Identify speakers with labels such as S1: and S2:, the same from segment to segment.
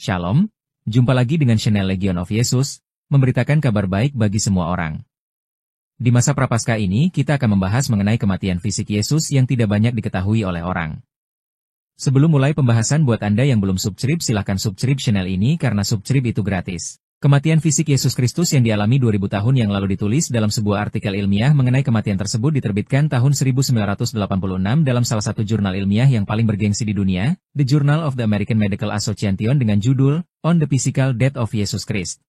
S1: Shalom, jumpa lagi dengan channel Legion of Yesus, memberitakan kabar baik bagi semua orang. Di masa Prapaskah ini, kita akan membahas mengenai kematian fisik Yesus yang tidak banyak diketahui oleh orang. Sebelum mulai pembahasan, buat Anda yang belum subscribe, silahkan subscribe channel ini karena subscribe itu gratis. Kematian fisik Yesus Kristus yang dialami 2000 tahun yang lalu ditulis dalam sebuah artikel ilmiah mengenai kematian tersebut diterbitkan tahun 1986 dalam salah satu jurnal ilmiah yang paling bergengsi di dunia, The Journal of the American Medical Association dengan judul On the Physical Death of Jesus Christ.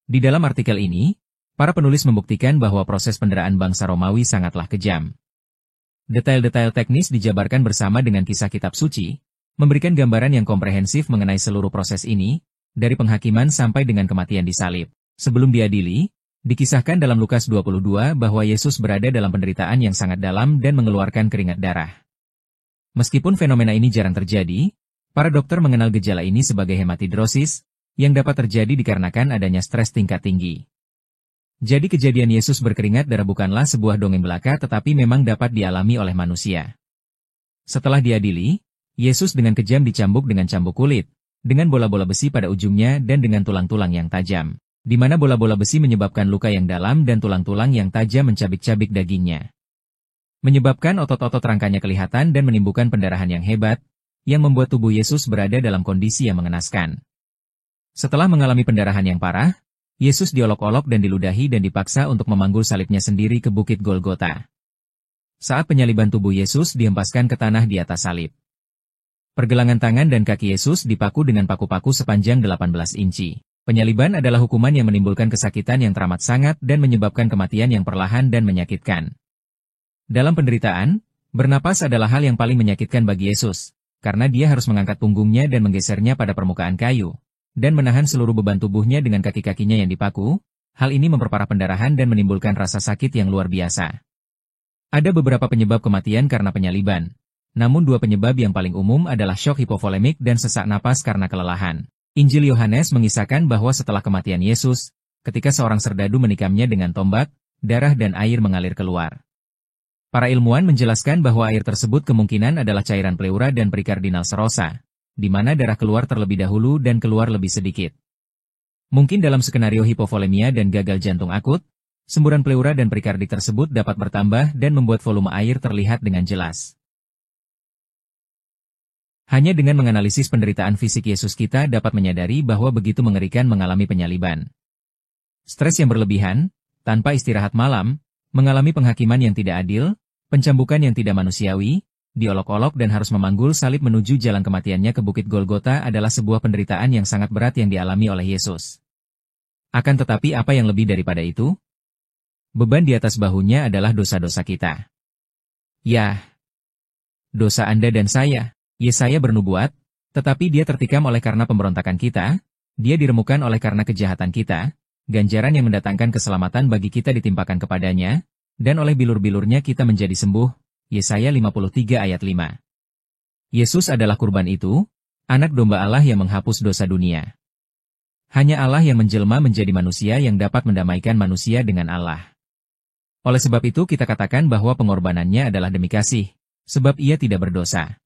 S1: Di dalam artikel ini, para penulis membuktikan bahwa proses penderaan bangsa Romawi sangatlah kejam. Detail-detail teknis dijabarkan bersama dengan kisah kitab suci, memberikan gambaran yang komprehensif mengenai seluruh proses ini, dari penghakiman sampai dengan kematian disalib. Sebelum diadili, dikisahkan dalam Lukas 22 bahwa Yesus berada dalam penderitaan yang sangat dalam dan mengeluarkan keringat darah. Meskipun fenomena ini jarang terjadi, para dokter mengenal gejala ini sebagai hematidrosis, yang dapat terjadi dikarenakan adanya stres tingkat tinggi. Jadi kejadian Yesus berkeringat darah bukanlah sebuah dongeng belaka tetapi memang dapat dialami oleh manusia. Setelah diadili, Yesus dengan kejam dicambuk dengan cambuk kulit, dengan bola-bola besi pada ujungnya dan dengan tulang-tulang yang tajam, di mana bola-bola besi menyebabkan luka yang dalam dan tulang-tulang yang tajam mencabik-cabik dagingnya. Menyebabkan otot-otot rangkanya kelihatan dan menimbulkan pendarahan yang hebat, yang membuat tubuh Yesus berada dalam kondisi yang mengenaskan. Setelah mengalami pendarahan yang parah, Yesus diolok-olok dan diludahi dan dipaksa untuk memanggul salibnya sendiri ke Bukit Golgota. Saat penyaliban tubuh Yesus dihempaskan ke tanah di atas salib. Pergelangan tangan dan kaki Yesus dipaku dengan paku-paku sepanjang 18 inci. Penyaliban adalah hukuman yang menimbulkan kesakitan yang teramat sangat dan menyebabkan kematian yang perlahan dan menyakitkan. Dalam penderitaan, bernapas adalah hal yang paling menyakitkan bagi Yesus, karena dia harus mengangkat punggungnya dan menggesernya pada permukaan kayu, dan menahan seluruh beban tubuhnya dengan kaki-kakinya yang dipaku. Hal ini memperparah pendarahan dan menimbulkan rasa sakit yang luar biasa. Ada beberapa penyebab kematian karena penyaliban. Namun dua penyebab yang paling umum adalah syok hipovolemik dan sesak napas karena kelelahan. Injil Yohanes mengisahkan bahwa setelah kematian Yesus, ketika seorang serdadu menikamnya dengan tombak, darah dan air mengalir keluar. Para ilmuwan menjelaskan bahwa air tersebut kemungkinan adalah cairan pleura dan perikardinal serosa, di mana darah keluar terlebih dahulu dan keluar lebih sedikit. Mungkin dalam skenario hipovolemia dan gagal jantung akut, semburan pleura dan perikardi tersebut dapat bertambah dan membuat volume air terlihat dengan jelas. Hanya dengan menganalisis penderitaan fisik Yesus kita dapat menyadari bahwa begitu mengerikan mengalami penyaliban. Stres yang berlebihan, tanpa istirahat malam, mengalami penghakiman yang tidak adil, pencambukan yang tidak manusiawi, diolok-olok dan harus memanggul salib menuju jalan kematiannya ke Bukit Golgota adalah sebuah penderitaan yang sangat berat yang dialami oleh Yesus. Akan tetapi apa yang lebih daripada itu? Beban di atas bahunya adalah dosa-dosa kita. Ya, dosa Anda dan saya. Yesaya bernubuat, tetapi dia tertikam oleh karena pemberontakan kita, dia diremukkan oleh karena kejahatan kita, ganjaran yang mendatangkan keselamatan bagi kita ditimpakan kepadanya, dan oleh bilur-bilurnya kita menjadi sembuh. Yesaya 53 ayat 5. Yesus adalah kurban itu, anak domba Allah yang menghapus dosa dunia. Hanya Allah yang menjelma menjadi manusia yang dapat mendamaikan manusia dengan Allah. Oleh sebab itu kita katakan bahwa pengorbanannya adalah demi kasih, sebab ia tidak berdosa.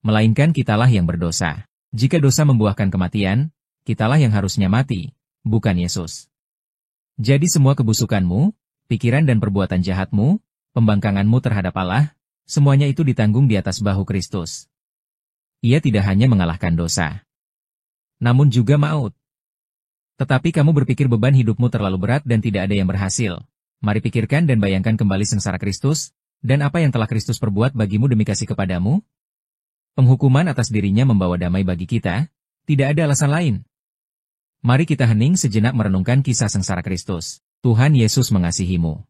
S1: Melainkan kitalah yang berdosa. Jika dosa membuahkan kematian, kitalah yang harusnya mati, bukan Yesus. Jadi semua kebusukanmu, pikiran dan perbuatan jahatmu, pembangkanganmu terhadap Allah, semuanya itu ditanggung di atas bahu Kristus. Ia tidak hanya mengalahkan dosa, namun juga maut. Tetapi kamu berpikir beban hidupmu terlalu berat dan tidak ada yang berhasil. Mari pikirkan dan bayangkan kembali sengsara Kristus, dan apa yang telah Kristus perbuat bagimu demi kasih kepadamu. Penghukuman atas dirinya membawa damai bagi kita, tidak ada alasan lain. Mari kita hening sejenak merenungkan kisah sengsara Kristus. Tuhan Yesus mengasihimu.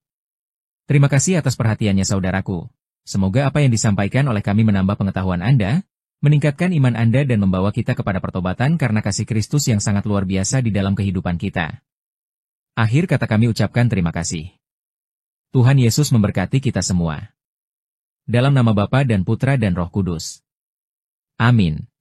S1: Terima kasih atas perhatiannya saudaraku. Semoga apa yang disampaikan oleh kami menambah pengetahuan Anda, meningkatkan iman Anda dan membawa kita kepada pertobatan karena kasih Kristus yang sangat luar biasa di dalam kehidupan kita. Akhir kata kami ucapkan terima kasih. Tuhan Yesus memberkati kita semua. Dalam nama Bapa dan Putra dan Roh Kudus. Amin.